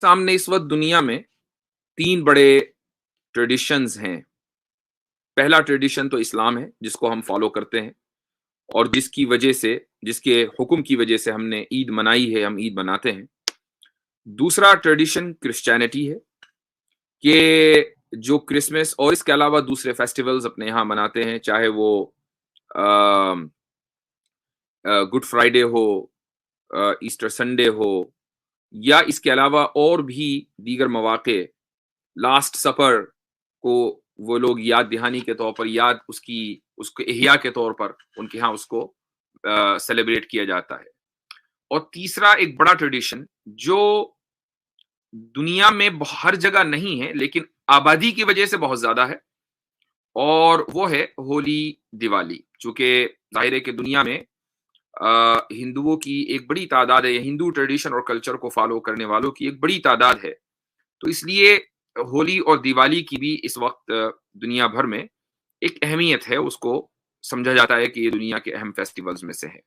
सामने इस वक्त दुनिया में 3 बड़े ट्रेडिशंस हैं। पहला ट्रेडिशन तो इस्लाम है, जिसको हम फॉलो करते हैं और जिसके हुक्म की वजह से हमने ईद मनाई है, हम ईद मनाते हैं। दूसरा ट्रेडिशन क्रिश्चियनिटी है कि जो क्रिसमस और इसके अलावा दूसरे फेस्टिवल्स अपने यहाँ मनाते हैं, चाहे वो अ गुड फ्राइडे हो, ईस्टर संडे हो या इसके अलावा और भी दीगर मौक़े, लास्ट सपर को वो लोग याद दहानी के तौर पर याद उसको इह्या के तौर पर उनके यहाँ उसको सेलिब्रेट किया जाता है। और तीसरा एक बड़ा ट्रेडिशन जो दुनिया में हर जगह नहीं है लेकिन आबादी की वजह से बहुत ज्यादा है, और वो है होली, दिवाली। चूंकि जाहिर है कि दुनिया में हिंदुओं की एक बड़ी तादाद है, हिंदू ट्रेडिशन और कल्चर को फॉलो करने वालों की एक बड़ी तादाद है, तो इसलिए होली और दिवाली की भी इस वक्त दुनिया भर में एक अहमियत है, उसको समझा जाता है कि ये दुनिया के अहम फेस्टिवल्स में से है।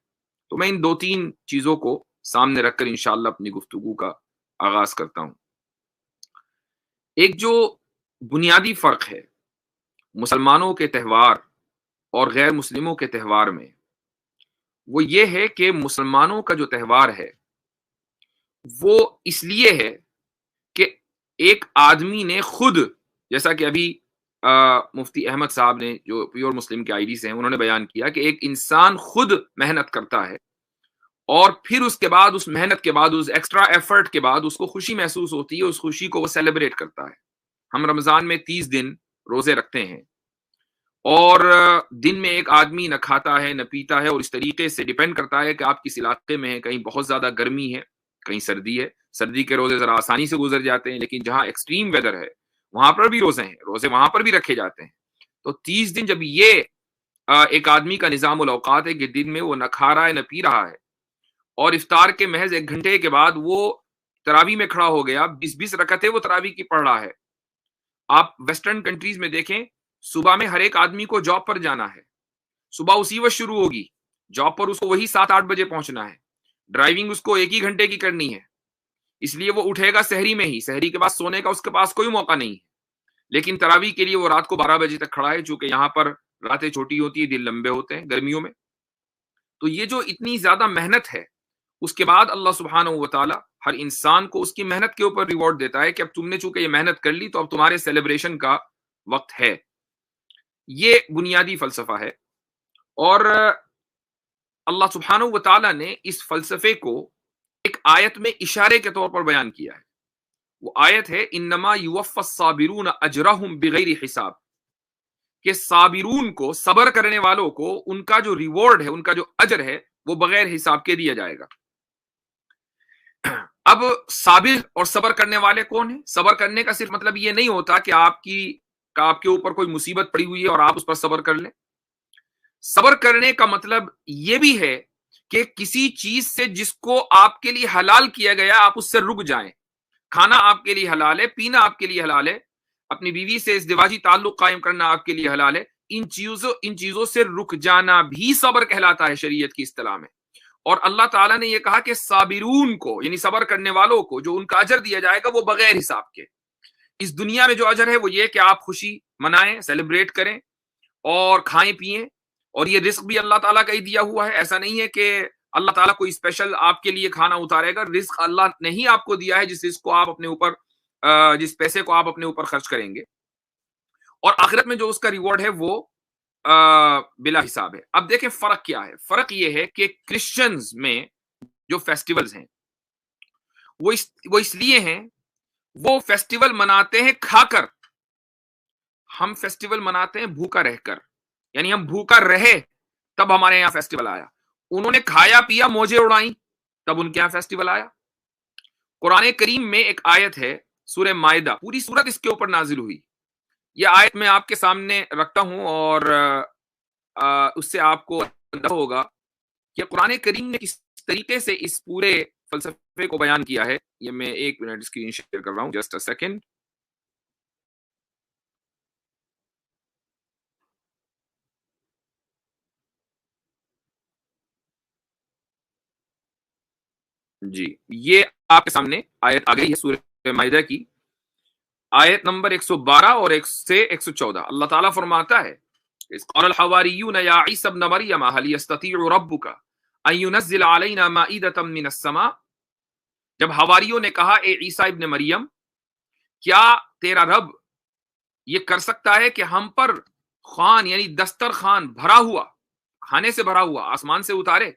तो मैं इन 2-3 चीज़ों को सामने रखकर इंशाअल्लाह अपनी गुफ्तगू का आगाज़ करता हूँ। एक जो बुनियादी फ़र्क है मुसलमानों के त्योहार और गैर मुस्लिमों के त्योहार में, वो ये है कि मुसलमानों का जो त्योहार है, वो इसलिए है कि एक आदमी ने खुद, जैसा कि अभी मुफ्ती अहमद साहब ने जो प्योर मुस्लिम के आईडी से हैं, उन्होंने बयान किया कि एक इंसान खुद मेहनत करता है और फिर उसके बाद उस मेहनत के बाद, उस एक्स्ट्रा एफर्ट के बाद उसको खुशी महसूस होती है, उस खुशी को वो सेलिब्रेट करता है। हम रमजान में 30 दिन रोजे रखते हैं और दिन में एक आदमी न खाता है न पीता है, और इस तरीके से डिपेंड करता है कि आप किस इलाके में हैं। कहीं बहुत ज्यादा गर्मी है, कहीं सर्दी है। सर्दी के रोजे जरा आसानी से गुजर जाते हैं, लेकिन जहां एक्सट्रीम वेदर है वहां पर भी रोजे हैं, रोजे वहां पर भी रखे जाते हैं। तो 30 दिन जब ये एक आदमी का निजामुल औकात है कि दिन में वो न खा रहा है न पी रहा है, और इफ्तार के महज 1 घंटे के बाद वो तरावी में खड़ा हो गया, 20-20 रकअतें वो तरावी की पढ़ रहा है। आप वेस्टर्न कंट्रीज में देखें, सुबह में हर एक आदमी को जॉब पर जाना है, सुबह उसी वक्त शुरू होगी, जॉब पर उसको वही 7-8 बजे पहुंचना है, ड्राइविंग उसको 1 ही घंटे की करनी है, इसलिए वो उठेगा सहरी में ही, सहरी के बाद सोने का उसके पास कोई मौका नहीं है। लेकिन तरावी के लिए वो रात को 12 बजे तक खड़ा है, चूंकि यहाँ पर रातें छोटी होती है, दिन लंबे होते हैं गर्मियों में। तो ये जो इतनी ज्यादा मेहनत है, उसके बाद अल्लाह सुब्हानहू व तआला हर इंसान को उसकी मेहनत के ऊपर रिवॉर्ड देता है कि अब तुमने चूंकि ये मेहनत कर ली, तो अब तुम्हारे सेलिब्रेशन का वक्त है। ये बुनियादी फलसफा है, और अल्लाह सुब्हानहू व तआला ने इस फलसफे को एक आयत में इशारे के तौर पर बयान किया है। वो आयत है, इन्नमा युवफ़्फ़स साबिरून अजरहुम बिगैरि हिसाब, कि साबिरून को, सबर करने वालों को, उनका जो रिवॉर्ड है, उनका जो अजर है, वो बगैर हिसाब के दिया जाएगा। अब साबिर और सबर करने वाले कौन है? सबर करने का सिर्फ मतलब ये नहीं होता कि आपके ऊपर कोई मुसीबत पड़ी हुई है और आप उस पर सबर कर लें। सबर करने का मतलब ये भी है कि किसी चीज से जिसको आपके लिए हलाल किया गया, आप उससे रुक जाएं। खाना आपके लिए हलाल है, पीना आपके लिए हलाल है, अपनी बीवी से इज़्दिवाजी ताल्लुक कायम करना आपके लिए हलाल है। इन चीजों से रुक जाना भी सबर कहलाता है शरीयत की इस्तिलाह में। और अल्लाह ताला ने यह कहा कि साबिरून को, यानी सबर करने वालों को, जो उनका अजर दिया जाएगा वो बगैर हिसाब के। इस दुनिया में जो अजर है वो ये कि आप खुशी मनाएं, सेलिब्रेट करें और खाएं पिएं, और ये रिस्क भी अल्लाह ताला का ही दिया हुआ है। ऐसा नहीं है कि अल्लाह ताला कोई स्पेशल आपके लिए खाना उतारेगा। रिस्क अल्लाह ने ही आपको दिया है, जिस रिस्क को आप अपने ऊपर, जिस पैसे को आप अपने ऊपर खर्च करेंगे, और आखिरत में जो उसका रिवॉर्ड है वो बिला हिसाब है। अब देखें फर्क क्या है। फर्क ये है कि क्रिश्चियंस में जो फेस्टिवल्स हैं, वो इसलिए हैं, वो फेस्टिवल मनाते हैं खाकर, हम फेस्टिवल मनाते हैं भूखा रहकर। यानी हम भूखा रहे तब हमारे यहां फेस्टिवल आया। उन्होंने खाया पिया मौजें उड़ाई तब उनके यहां फेस्टिवल आया। कुरान करीम में एक आयत है, सूरह माइदा, पूरी सूरत इसके ऊपर नाजिल हुई। यह आयत मैं आपके सामने रखता हूं और उससे आपको अंदाजा होगा कि कुरान करीम ने किस तरीके से इस पूरे फलसफे को बयान किया है। ये मैं 1 मिनट स्क्रीन शेयर कर रहा हूं, जस्ट अ सेकंड। जी, ये आपके सामने आयत आ गई है, सूरह माइदा की आयत नंबर 112 और 1 से 114 अल्लाह ताला फरमाता है, इस क़ाल हवारियून या ईसा इब्न मरियम हल यस्ततीउ रब्बुका अन युनज़्ज़िल अलैना माइदतम मिनस समा। जब हवारियों ने कहा, ए ईसा इब्न मरियम, क्या तेरा रब ये कर सकता है कि हम पर खान यानी दस्तरखान भरा हुआ, खाने से भरा हुआ आसमान से उतारे?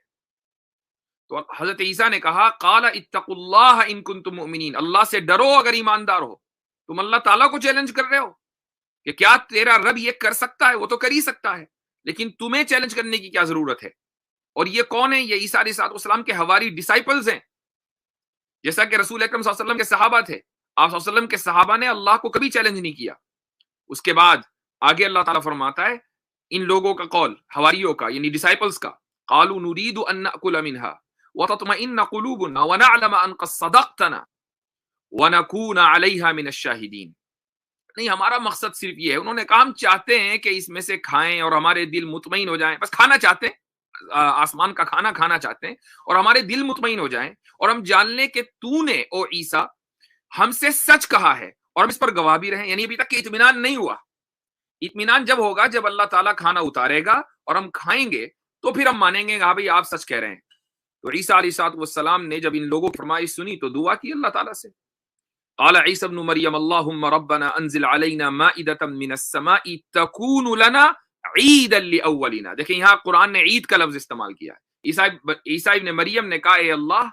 तो हजरत ईसा ने कहा, काला इत्तकुल्लाह इन कुंतुम मुमिनीन, अल्लाह से डरो अगर ईमानदार हो। तुम अल्लाह ताला को चैलेंज कर रहे हो कि क्या तेरा रब ये कर सकता है? वो तो कर ही सकता है, लेकिन तुम्हें चैलेंज करने की क्या जरूरत है? और ये कौन है? ये ईसा अलैहिस्सलाम के हवारी डिसाइपल्स हैं, जैसा कि रसूल अकरम सल्लल्लाहु अलैहि वसल्लम के सहाबा थे। आप सल्लल्लाहु अलैहि वसल्लम के सहाबा ने अल्लाह को कभी चैलेंज नहीं किया। उसके बाद आगे अल्लाह ताला फरमाता है, इन लोगों का कौल, हवारियों का यानी डिसाइपल्स का, कालू नुरीदु अन नअकुल मिनहा व तत्मइन्न कुलूबुना व नअलम अन क़द सदक़तना व नकूना अलैहा मिनश शाहिदीन। नहीं, हमारा मकसद सिर्फ ये है, उन्होंने कहा हम चाहते हैं कि इसमें से खाएं और हमारे दिल मुतमईन हो जाएं, बस खाना चाहते हैं, आसमान का खाना खाना चाहते हैं और हमारे दिल मुतमईन हो जाएं और हम जान लें कि तूने ओ ईसा हमसे सच कहा है और हम इस पर गवाह भी रहे। यानी अभी तक इत्मीनान नहीं हुआ। इत्मीनान जब होगा जब अल्लाह ताला खाना उतारेगा और हम खाएंगे, तो फिर हम मानेंगे हाँ भाई आप सच कह रहे हैं। तो ईसा अलैहिस्सलाम ने जब इन लोगों की फरमाइश सुनी तो दुआ की अल्लाह ताला से। क़ाल ईसा इब्न मरियम अल्लाहुम्मा रब्बना अंज़िल अलैना माइदतम मिनस समाई तकूनु लना ईदन लिअव्वलिना। देखिए यहाँ कुरान ने ईद का लफ्ज इस्तेमाल किया है। ईसा इब्न मरियम ने कहा, ए अल्लाह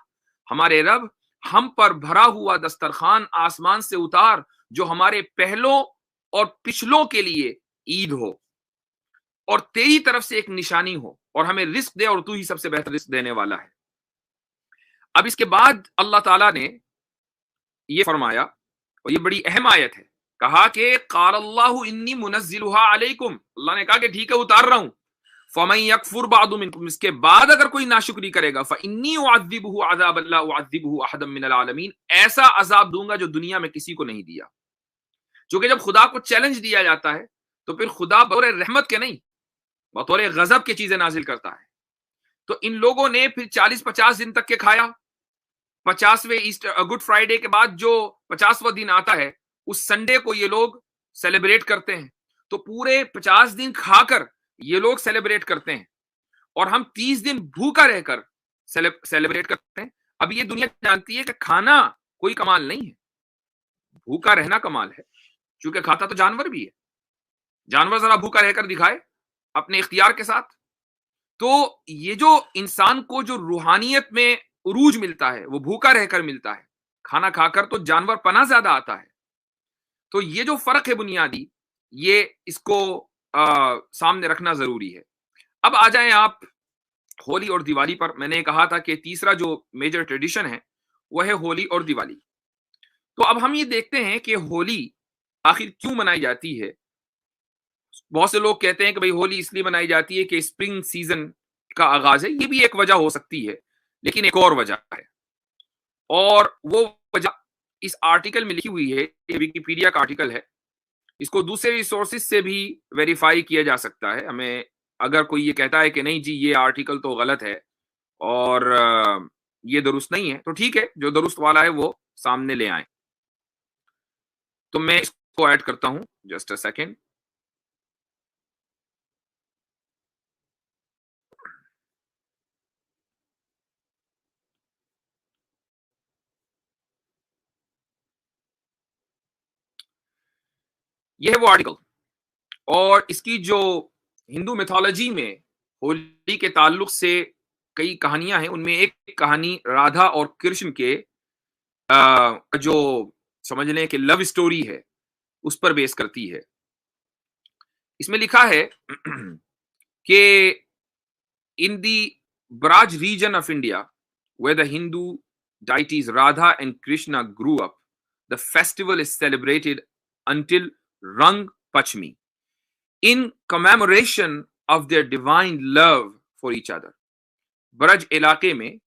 हमारे रब, हम पर भरा हुआ दस्तरखान आसमान से उतार जो हमारे पहलों और पिछलों के लिए ईद हो और तेरी तरफ से एक निशानी हो और हमें रिस्क दे और तू ही सबसे बेहतर रिस्क देने वाला है। अब इसके बाद अल्लाह ताला ने ये फरमाया, और ये बड़ी अहम आयत है, कहा कि क़ाल अल्लाहु इन्नी मुनज़्ज़िलुहा अलैकुम, अल्लाह ने कहा कि ठीक है उतार रहा हूं, फमन यकफुर बादु मिनकुम, इसके बाद अगर कोई नाशुक्री करेगा, फइन्नी उअज़्ज़िबुहु अज़ाबन ला उअज़्ज़िबुहु अहदम मिनल आलमीन, ऐसा अजाब दूंगा जो दुनिया में किसी को नहीं दिया। क्योंकि जब खुदा को चैलेंज दिया जाता है तो फिर खुदा बतौर रहमत के नहीं, बतौर गजब की चीजें नाजिल करता है। तो इन लोगों ने फिर 40-50 दिन तक के खाया। 50वें ईस्टर गुड फ्राइडे के बाद जो 50वां दिन आता है, उस संडे को ये लोग सेलिब्रेट करते हैं। तो पूरे 50 दिन खाकर ये लोग सेलिब्रेट करते हैं और हम 30 दिन भूखा रहकर सेलिब्रेट करते हैं। अब ये दुनिया जानती है कि खाना कोई कमाल नहीं है, भूखा रहना कमाल है, क्योंकि खाता तो जानवर भी है। जानवर जरा भूखा रहकर दिखाए अपने इख्तियार के साथ। तो ये जो इंसान को जो रूहानियत में उरूज मिलता है वो भूखा रहकर मिलता है, खाना खाकर तो जानवर पना ज्यादा आता है। तो ये जो फर्क है बुनियादी, ये इसको सामने रखना जरूरी है। अब आ जाएं आप होली और दिवाली पर। मैंने कहा था कि तीसरा जो मेजर ट्रेडिशन है वह है होली और दिवाली। तो अब हम ये देखते हैं कि होली आखिर क्यों मनाई जाती है। बहुत से लोग कहते हैं कि भाई होली इसलिए मनाई जाती है कि स्प्रिंग सीजन का आगाज है। ये भी एक वजह हो सकती है, लेकिन एक और वजह है, और वो वजह इस आर्टिकल में लिखी हुई है। ये विकिपीडिया का आर्टिकल है, इसको दूसरे रिसोर्सेज से भी वेरीफाई किया जा सकता है। हमें अगर कोई ये कहता है कि नहीं जी ये आर्टिकल तो गलत है और ये दुरुस्त नहीं है, तो ठीक है, जो दुरुस्त वाला है वो सामने ले आए। तो मैं इसको ऐड करता हूं, जस्ट अ सेकेंड। ये है वो आर्टिकल, और इसकी जो हिंदू मिथोलॉजी में होली के ताल्लुक से कई कहानियां हैं, उनमें एक कहानी राधा और कृष्ण के जो समझ लें कि लव स्टोरी है उस पर बेस करती है। इसमें लिखा है कि in the Braj region of India where the Hindu deities Radha and Krishna grew up, the festival is celebrated until Rang Pachmi in commemoration of their divine love for each other. Braj इलाके में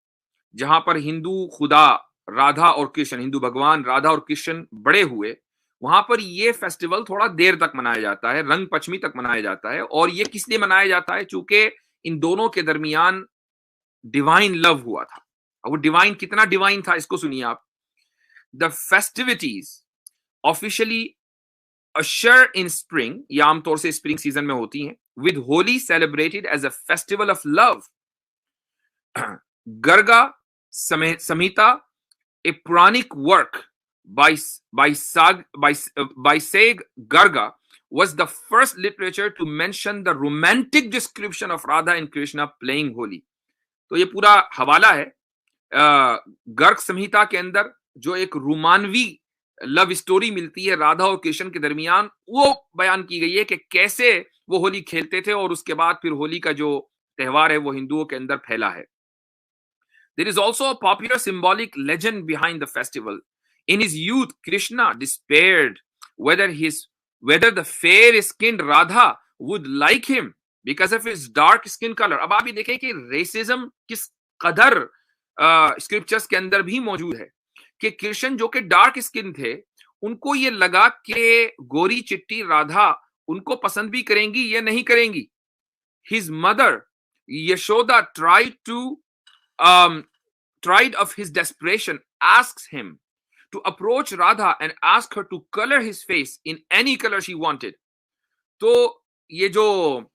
जहां पर हिंदू खुदा राधा और कृष्ण, हिंदू भगवान राधा और कृष्ण बड़े हुए, वहां पर ये फेस्टिवल थोड़ा देर तक मनाया जाता है, रंग पंचमी तक मनाया जाता है। और ये किस लिए मनाया जाता है? चूंकि इन दोनों के दरमियान डिवाइन लव हुआ था। अब वो डिवाइन कितना डिवाइन था इसको सुनिए आप। the festivities officially usher in spring, ये आमतौर से स्प्रिंग सीजन में होती हैं, with Holi celebrated as a festival of love. Garga Samhita, a Puranic work by Sag Garga, was the first literature to mention the romantic description of Radha and Krishna playing Holi. तो ये पूरा हवाला है गर्ग संहिता के अंदर जो एक रोमानवी love story मिलती है राधा और कृष्ण के दरमियान, वो बयान की गई है कि कैसे वो होली खेलते थे और उसके बाद फिर होली का जो त्योहार है वो हिंदुओं के अंदर फैला है. There is also a popular symbolic legend behind the festival. In his youth, Krishna despaired whether the fair-skinned Radha would like him because of his dark skin color. अब आप ये देखें कि रेसिज्म किस कदर स्क्रिप्चर्स के अंदर भी मौजूद है कि कृष्ण जो कि डार्क स्किन थे, उनको ये लगा कि गोरी चिट्टी राधा उनको पसंद भी करेंगी या नहीं करेंगी. His mother Yashoda tried of his desperation, asks him to approach Radha and ask her to color his face in any color she wanted. तो ये जो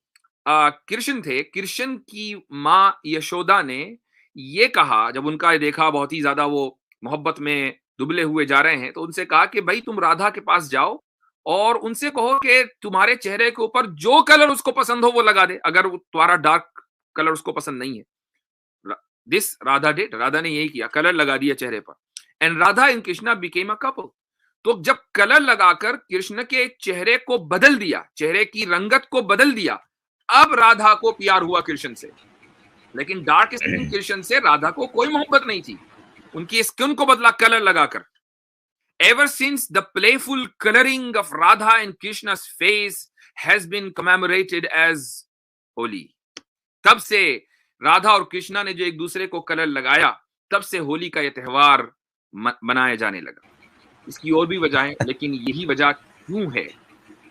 कृष्ण थे, कृष्ण की माँ यशोदा ने ये कहा, जब उनका देखा बहुत ही ज्यादा वो मोहब्बत में दुबले हुए जा रहे हैं, तो उनसे कहा कि भाई तुम राधा के पास जाओ और उनसे कहो कि तुम्हारे चेहरे के ऊपर जो कलर उसको पसंद हो वो लगा दे, अगर तुम्हारा डार्क कलर उसको पसंद नहीं है. दिस राधा डिड, राधा ने यही किया, कलर लगा दिया चेहरे पर. And Radha and Krishna became a couple. तो जब कलर लगाकर कृष्ण के चेहरे को बदल दिया, चेहरे की रंगत को बदल दिया, अब राधा को प्यार हुआ कृष्ण से. लेकिन डार्क स्किन कृष्ण से राधा को कोई मोहब्बत नहीं थी, उनकी स्किन को बदला कलर लगाकर. Ever since, the playful coloring of Radha and Krishna's face has been commemorated as Holi. तब से राधा और कृष्णा ने जो एक दूसरे को कलर लगाया, तब से होली का यह त्योहार मनाया जाने लगा. इसकी और भी वजह है, लेकिन यही वजह क्यों है,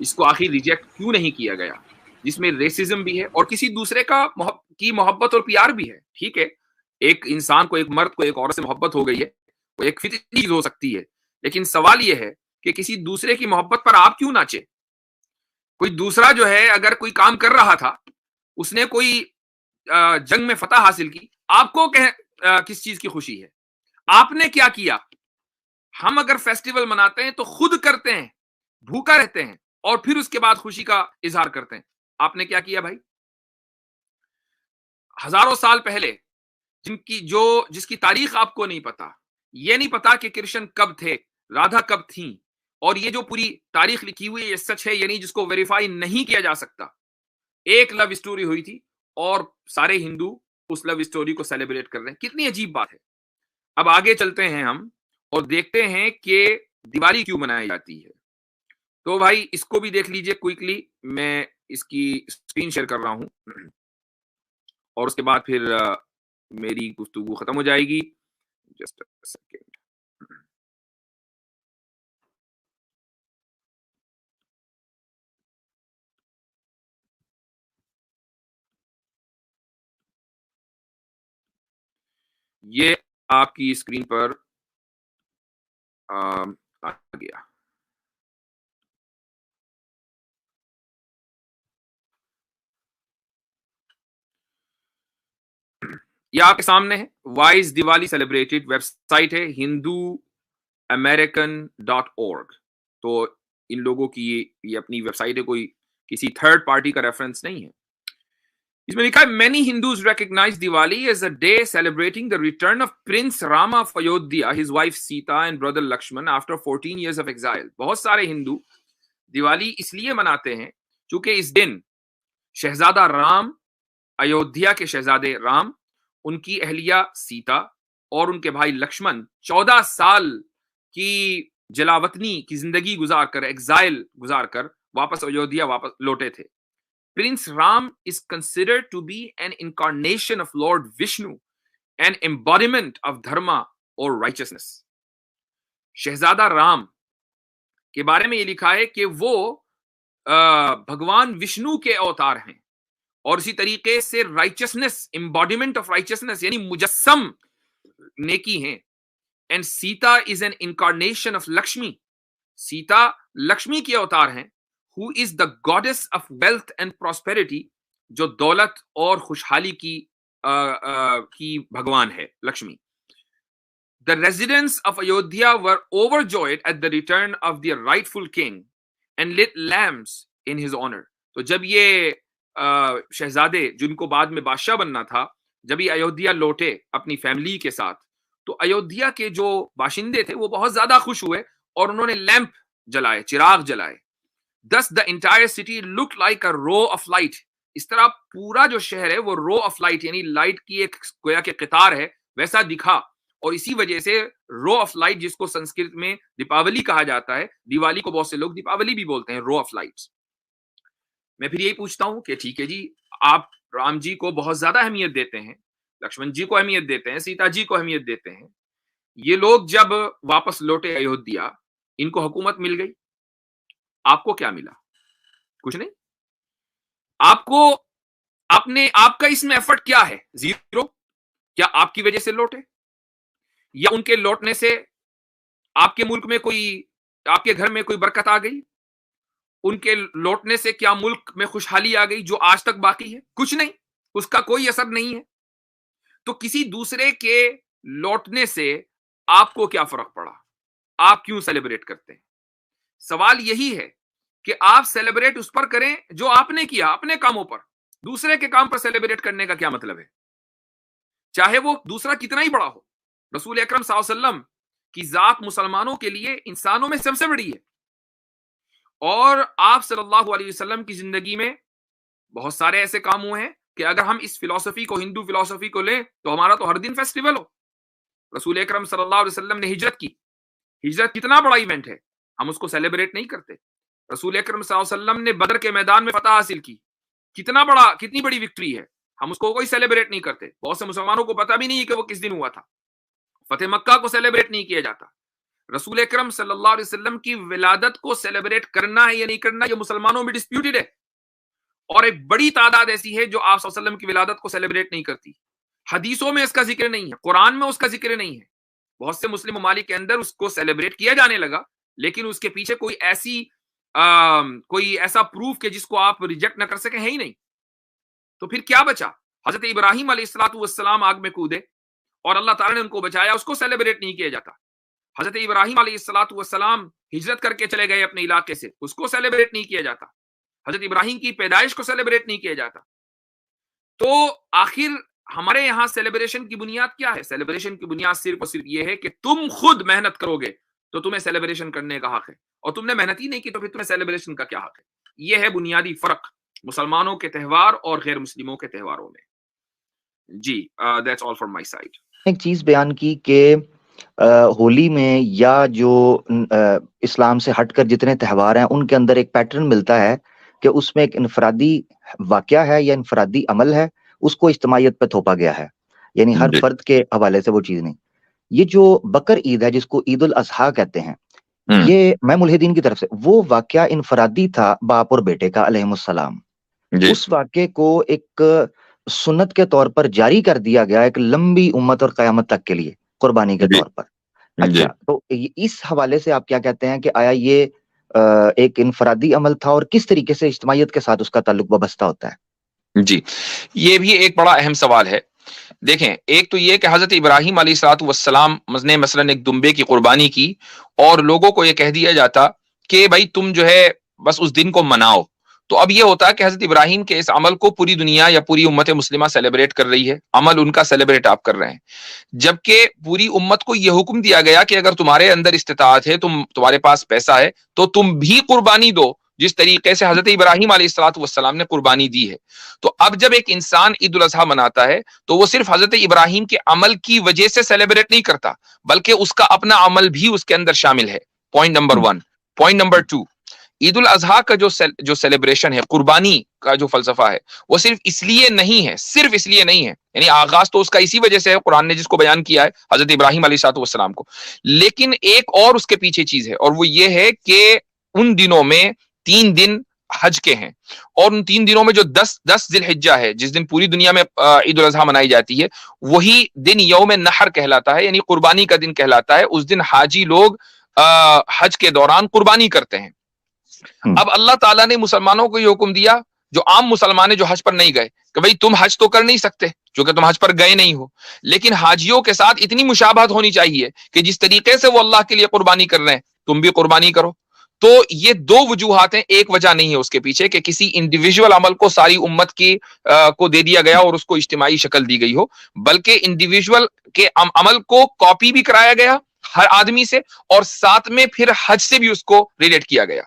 इसको आखिर रिजेक्ट क्यों नहीं किया गया, जिसमें रेसिज्म भी है और किसी दूसरे की मोहब्बत और प्यार भी है. ठीक है, एक इंसान को, एक मर्द को एक औरत से मोहब्बत हो गई है, वो एक फितरी चीज हो सकती है, लेकिन सवाल ये है कि किसी दूसरे की मोहब्बत पर आप क्यों नाचे. कोई दूसरा जो है, अगर कोई काम कर रहा था, उसने कोई जंग में फतह हासिल की, आपको किस चीज की खुशी है, आपने क्या किया. हम अगर फेस्टिवल मनाते हैं तो खुद करते हैं, भूखा रहते हैं और फिर उसके बाद खुशी का इजहार करते हैं. आपने क्या किया भाई. हजारों साल पहले जिसकी तारीख आपको नहीं पता, ये नहीं पता कि कृष्ण कब थे, राधा कब थी, और ये जो पूरी तारीख लिखी हुई है ये सच है, यानी जिसको वेरीफाई नहीं किया जा सकता. एक लव स्टोरी हुई थी और सारे हिंदू उस लव स्टोरी को सेलिब्रेट कर रहे हैं. कितनी अजीब बात है. अब आगे चलते हैं हम और देखते हैं कि दिवाली क्यों मनाई जाती है. तो भाई इसको भी देख लीजिए क्विकली, मैं इसकी स्क्रीन शेयर कर रहा हूं और उसके बाद फिर मेरी गुफ्तगू खत्म हो जाएगी. Just a second. ये आपकी स्क्रीन पर आ गया. ये आपके सामने है. Why is Diwali celebrated website है hinduamerican.org. तो इन लोगों की ये अपनी वेबसाइट है, कोई किसी थर्ड पार्टी का रेफरेंस नहीं है. इसमें लिखा है many Hindus recognize Diwali as a day celebrating the return of Prince Rama of Ayodhya, his wife Sita and brother Lakshman after 14 years of exile. बहुत सारे हिंदू दिवाली इसलिए मनाते हैं क्योंकि इस दिन शहजादा राम, अयोध्या के शहजादे राम, उनकी अहलिया सीता और उनके भाई लक्ष्मण 14 साल की जलावतनी की जिंदगी गुजारकर, एग्जाइल गुजारकर वापस अयोध्या वापस लौटे थे. Prince Ram is considered to be an incarnation of Lord Vishnu, an embodiment of dharma or righteousness. शहजादा राम के बारे में ये लिखा है कि वो भगवान विष्णु के अवतार हैं और इसी तरीके से राइचसनेस, एम्बॉडीमेंट ऑफ राइचसनेस यानी मुजस्सम नेकी हैं. and Sita is an incarnation of Lakshmi. Sita Lakshmi की अवतार हैं, who is the goddess of wealth and prosperity, जो दौलत और खुशहाली की भगवान है Lakshmi. The residents of Ayodhya were overjoyed at the return of their rightful king and lit lamps in his honor. तो जब ये शहजादे जिनको बाद में बादशाह बनना था, जब ये अयोध्या लौटे अपनी फैमिली के साथ, तो अयोध्या के जो बाशिंदे थे वो बहुत ज्यादा खुश हुए और उन्होंने लैंप जलाए, चिराग जलाए. Thus the entire city looked like a row of light. इस तरह पूरा जो शहर है वो रो ऑफ लाइट यानी लाइट की एक गोया के कतार है वैसा दिखा. और इसी वजह से रो ऑफ लाइट, जिसको संस्कृत में दीपावली कहा जाता है, दिवाली को बहुत से लोग दीपावली भी बोलते हैं, रो ऑफ लाइट्स. मैं फिर यही पूछता हूं कि ठीक है जी, आप राम जी को बहुत ज्यादा अहमियत देते हैं, लक्ष्मण जी को अहमियत देते हैं, सीता जी को अहमियत देते हैं. ये लोग जब वापस लौटे अयोध्या, इनको हुकूमत मिल गई, आपको क्या मिला? कुछ नहीं. आपको आपका इसमें एफर्ट क्या है? जीरो. क्या आपकी वजह से लौटे, या उनके लौटने से आपके मुल्क में आपके घर में कोई बरकत आ गई? उनके लौटने से क्या मुल्क में खुशहाली आ गई जो आज तक बाकी है? कुछ नहीं, उसका कोई असर नहीं है. तो किसी दूसरे के लौटने से आपको क्या फर्क पड़ा? आप क्यों सेलिब्रेट करते हैं? सवाल यही है कि आप सेलिब्रेट उस पर करें जो आपने किया अपने कामों पर. दूसरे के काम पर सेलिब्रेट करने का क्या मतलब है, चाहे वो दूसरा कितना ही बड़ा हो. रसूल अकरम सल्लल्लाहु अलैहि वसल्लम की जात मुसलमानों के लिए इंसानों में सबसे बड़ी है, और आप सल्लल्लाहु अलैहि वसल्लम की जिंदगी में बहुत सारे ऐसे काम हुए हैं कि अगर हम इस फिलॉसफी को, हिंदू फिलॉसफी को लें, तो हमारा तो हर दिन फेस्टिवल हो. रसूल अकरम सल्लल्लाहु अलैहि वसल्लम ने हिजरत की. हिजरत कितना बड़ा इवेंट है, हम उसको सेलिब्रेट नहीं करते. रसूल अकरम सल्लल्लाहु अलैहि वसल्लम ने बदर के मैदान में फतह हासिल की, कितनी बड़ी विक्ट्री है, हम उसको कोई सेलिब्रेट नहीं करते. बहुत से मुसलमानों को पता भी नहीं है कि वो किस दिन हुआ था. फतेह मक्का को सेलिब्रेट नहीं किया जाता. रसूल अकरम सल्लल्लाहु अलैहि वसल्लम की विलादत को सेलिब्रेट करना है या नहीं करना, ये मुसलमानों में डिस्प्यूटेड है. और एक बड़ी तादाद ऐसी है जो आप सल्लल्लाहु अलैहि वसल्लम की विलादत को सेलिब्रेट नहीं करती. हदीसों में इसका जिक्र नहीं है, कुरान में उसका जिक्र नहीं है. बहुत से मुस्लिम ममालिक के अंदर उसको सेलिब्रेट किया जाने लगा, लेकिन उसके पीछे कोई ऐसा प्रूफ के जिसको आप रिजेक्ट ना कर सके है ही नहीं. तो फिर क्या बचा? हजरत इब्राहिम अलैहिस्सलाम आग में कूदे और अल्लाह ताला ने उनको बचाया, उसको सेलिब्रेट नहीं किया जाता. हजरत इब्राहिम अलैहिस्सलाम हिजरत करके चले गए अपने इलाके से, उसको सेलिब्रेट नहीं किया जाता. हजरत इब्राहिम की पैदाइश को सेलिब्रेट नहीं किया जाता. तो आखिर हमारे यहाँ सेलिब्रेशन की बुनियाद क्या है? सेलिब्रेशन की बुनियाद सिर्फ और सिर्फ ये है कि तुम खुद मेहनत करोगे तो तुम्हें सेलिब्रेशन करने का हक है, और तुमने मेहनत ही नहीं की तो फिर तुम्हें सेलिब्रेशन का क्या हक है? यह है बुनियादी फर्क मुसलमानों के त्यौहार और गैर मुस्लिमों के त्यौहारों में. जी, that's all from my side. एक चीज बयान की कि होली में या जो इस्लाम से हटकर जितने त्यौहार हैं उनके अंदर एक पैटर्न मिलता है कि उसमें एक इनफरादी वाकया है या इनफरादी अमल है, उसको इज्तिमाइयत पे थोपा गया है, यानी हर फर्द के हवाले से वो चीज नहीं. ये जो बकर ईद है जिसको ईद उल अजहा कहते हैं, ये मैं मुल्हिदीन की तरफ से, वो वाकया इनफरादी था बाप और बेटे का अलैहिमुस्सलाम. उस वाकये को एक सुन्नत के तौर पर जारी कर दिया गया एक लंबी उम्मत और कयामत तक के लिए कुर्बानी के तौर पर. अच्छा, तो इस हवाले से आप क्या कहते हैं कि आया ये एक इनफरादी अमल था और किस तरीके से इज्तिमाइयत के साथ उसका ताल्लुक वाबस्ता होता है? जी, ये भी एक बड़ा अहम सवाल है. देखें, एक तो ये कि हजरत इब्राहिम अलैहिस्सलाम ने मसलन एक दुम्बे की कुर्बानी की और लोगों को ये कह दिया जाता कि भाई तुम जो है बस उस दिन को मनाओ. तो अब ये होता है कि हजरत इब्राहिम के इस अमल को पूरी दुनिया या पूरी उम्मत मुस्लिमा सेलिब्रेट कर रही है, अमल उनका सेलिब्रेट आप कर रहे हैं, जबकि पूरी उम्मत को यह हुक्म दिया गया कि अगर तुम्हारे अंदर इस्तिताअत है, तुम्हारे पास पैसा है, तो तुम भी कुर्बानी दो जिस तरीके से हजरत इब्राहिम अलैहिस्सलाम ने कुर्बानी दी है. तो अब जब एक इंसान ईद उल अजहा मनाता है तो वो सिर्फ हजरत इब्राहिम के अमल की वजह से सेलिब्रेट नहीं करता, बल्कि उसका अपना अमल भी उसके अंदर शामिल है. Point number 1. Point number 2, Eid ul Azha का जो सेलिब्रेशन है, कुर्बानी का जो फलसफा है, वो सिर्फ इसलिए नहीं है, यानी आगाज तो उसका इसी वजह से है, कुरान ने जिसको बयान किया है हजरत इब्राहिम अलैहिस्सलाम को, लेकिन एक और उसके पीछे चीज है, और वो ये है कि उन दिनों में 3 दिन حج کے ہیں، اور ان 3 دنوں میں جو 10 ذی الحجہ ہے، جس دن پوری دنیا میں عید الاضحیٰ منائی جاتی ہے، وہی دن یوم نحر کہلاتا ہے، یعنی قربانی کا دن کہلاتا ہے۔ اس دن حاجی لوگ حج کے دوران قربانی کرتے ہیں۔ اب اللہ تعالیٰ نے مسلمانوں کو یہ حکم دیا، جو عام مسلمان جو حج پر نہیں گئے، کہ بھئی تم حج تو کر نہیں سکتے کیونکہ تم حج پر گئے نہیں ہو، لیکن حاجیوں کے ساتھ اتنی مشابہت ہونی چاہیے کہ جس طریقے سے وہ اللہ کے لیے قربانی کر رہے ہیں تم بھی قربانی کرو۔ تو یہ 2 وجوہات ہیں، ایک وجہ نہیں ہے اس کے پیچھے کہ کسی انڈیویجول عمل کو ساری امت کی کو دے دیا گیا اور اس کو اجتماعی شکل دی گئی ہو، بلکہ انڈیویجول کے عمل کو کاپی بھی کرایا گیا ہر آدمی سے، اور ساتھ میں پھر حج سے بھی اس کو ریلیٹ کیا گیا۔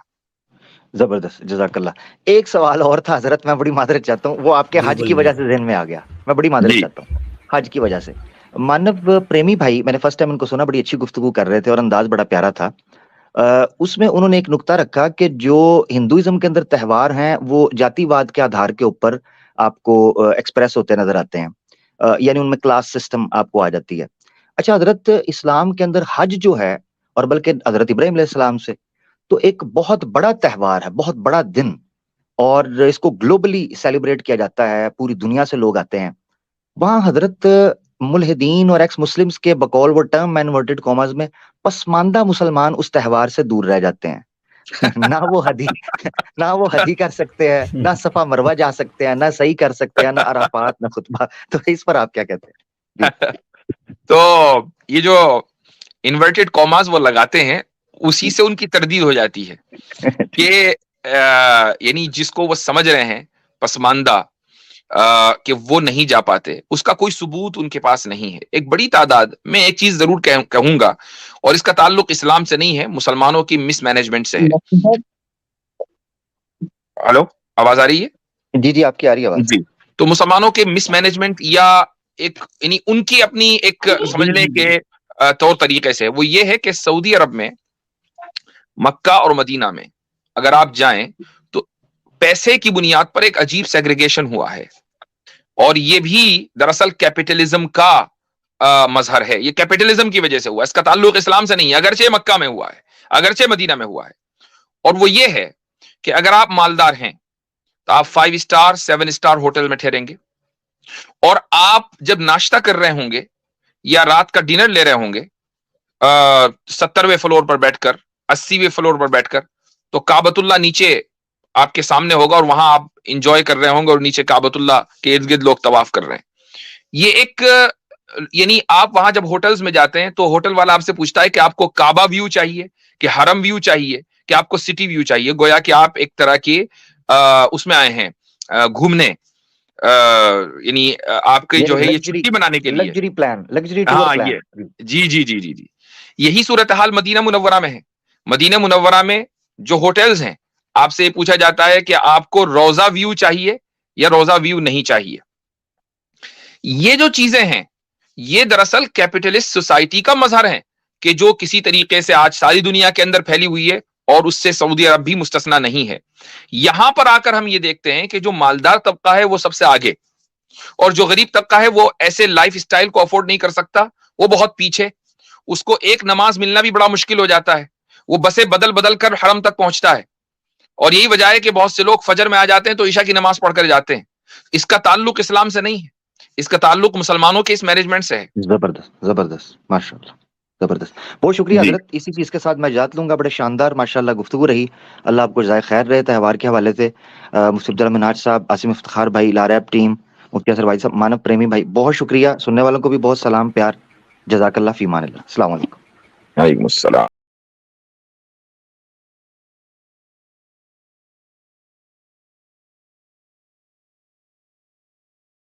زبردست، جزاک اللہ۔ ایک سوال اور تھا حضرت، میں بڑی معذرت چاہتا ہوں، وہ آپ کے حج کی وجہ سے ذہن میں آ گیا، میں بڑی معذرت چاہتا ہوں حج کی وجہ سے۔ مانو پریمی بھائی، میں نے فرسٹ ٹائم ان کو سنا، بڑی اچھی گفتگو کر رہے تھے اور انداز بڑا پیارا تھا۔ اس میں انہوں نے ایک نکتہ رکھا کہ جو ہندوازم کے اندر تہوار ہیں وہ جاتی واد کے آدھار کے اوپر آپ کو ایکسپریس ہوتے نظر آتے ہیں، یعنی ان میں کلاس سسٹم آپ کو آ جاتی ہے۔ اچھا حضرت، اسلام کے اندر حج جو ہے، اور بلکہ حضرت ابراہیم علیہ السلام سے تو ایک بہت بڑا تہوار ہے، بہت بڑا دن، اور اس کو گلوبلی سیلیبریٹ کیا جاتا ہے، پوری دنیا سے لوگ آتے ہیں وہاں۔ حضرت ملحدین اور ایکس مسلمز کے بقول وہ ٹرم انورٹڈ کاماز میں پسماندہ مسلمان اس تہوار سے دور رہ جاتے ہیں نہ وہ حدی کر سکتے ہیں، نہ صفا مروہ جا سکتے ہیں، نہ صحیح کر سکتے ہیں، نہ عرفات، نہ خطبہ۔ تو اس پر آپ کیا کہتے ہیں؟ تو یہ جو انورٹڈ کاماز وہ لگاتے ہیں، اسی سے ان کی تردید ہو جاتی ہے کہ یعنی جس کو وہ سمجھ رہے ہیں پسماندہ کہ وہ نہیں جا پاتے، اس کا کوئی ثبوت ان کے پاس نہیں ہے۔ ایک بڑی تعداد، میں ایک چیز ضرور کہوں گا، اور اس کا تعلق اسلام سے نہیں ہے، مسلمانوں کی مس مینجمنٹ سے ہے۔ ہلو، آواز آ رہی ہے؟ جی آپ کی آ رہی ہے آواز۔ جی، تو مسلمانوں کے مس مینجمنٹ یا ایک یعنی ان کی اپنی ایک سمجھنے کے طور طریقے سے، وہ یہ ہے کہ سعودی عرب میں، مکہ اور مدینہ میں اگر آپ جائیں تو پیسے کی بنیاد پر ایک عجیب سیگریگیشن ہوا ہے، اور یہ بھی دراصل کیپٹلزم کا مظہر ہے۔ یہ کیپٹلزم کی وجہ سے ہوا، اس کا تعلق اسلام سے نہیں ہے، اگرچہ مکہ میں ہوا ہے، اگرچہ مدینہ میں ہوا ہے۔ اور وہ یہ ہے کہ اگر آپ مالدار ہیں تو آپ 5 اسٹار 7 اسٹار ہوٹل میں ٹھہریں گے، اور آپ جب ناشتہ کر رہے ہوں گے یا رات کا ڈنر لے رہے ہوں گے 70ویں فلور پر بیٹھ کر، 80ویں فلور پر بیٹھ کر، تو کعبۃ اللہ نیچے آپ کے سامنے ہوگا، اور وہاں آپ انجوائے کر رہے ہوں گے، اور نیچے کعبۃ اللہ کے ارد گرد لوگ طواف کر رہے ہیں۔ یہ ایک یعنی آپ وہاں جب ہوٹلز میں جاتے ہیں تو ہوٹل والا آپ سے پوچھتا ہے کہ آپ کو کعبہ ویو چاہیے کہ حرم ویو چاہیے کہ آپ کو سٹی ویو چاہیے، گویا کہ آپ ایک طرح کے اس میں آئے ہیں گھومنے، یعنی آپ کے جو ہے یہ چھٹی منانے کے لیے luxury plan, luxury tour plan. جی جی جی جی جی، یہی صورتحال مدینہ منورہ میں ہے۔ مدینہ منورہ میں جو ہوٹلز ہیں، آپ سے یہ پوچھا جاتا ہے کہ آپ کو روزہ ویو چاہیے یا روزہ ویو نہیں چاہیے۔ یہ جو چیزیں ہیں، یہ دراصل کیپٹلسٹ سوسائٹی کا مظہر ہے کہ جو کسی طریقے سے آج ساری دنیا کے اندر پھیلی ہوئی ہے، اور اس سے سعودی عرب بھی مستثنا نہیں ہے۔ یہاں پر آ کر ہم یہ دیکھتے ہیں کہ جو مالدار طبقہ ہے وہ سب سے آگے، اور جو غریب طبقہ ہے وہ ایسے لائف اسٹائل کو افورڈ نہیں کر سکتا، وہ بہت پیچھے، اس کو ایک نماز ملنا بھی بڑا مشکل ہو جاتا ہے، وہ بسیں بدل بدل کر حرم تک پہنچتا ہے، اور یہی وجہ ہے کہ بہت سے لوگ فجر میں آ جاتے ہیں تو عشاء کی نماز پڑھ کر جاتے ہیں۔ اس کا تعلق اسلام سے نہیں ہے، اس کا تعلق مسلمانوں کے اس مینجمنٹ سے ہے۔ زبردست زبردست، ماشاءاللہ، زبردست، بہت شکریہ حضرت۔ اسی چیز کے ساتھ میں اجازت لوں گا، بڑے شاندار ماشاءاللہ گفتگو رہی، اللہ آپ کو جزائے خیر رہے تہوار کے حوالے سے۔ مفتی عبداللہ منہاج صاحب، عاصم افتخار بھائی، لاریب ٹیم، مفتی اظہر بھائی صاحب، مانو پریمی بھائی، بہت شکریہ۔ سننے والوں کو بھی بہت سلام، پیار، جزاک اللہ، فی امان اللہ، السلام علیکم۔ وعلیکم السلام۔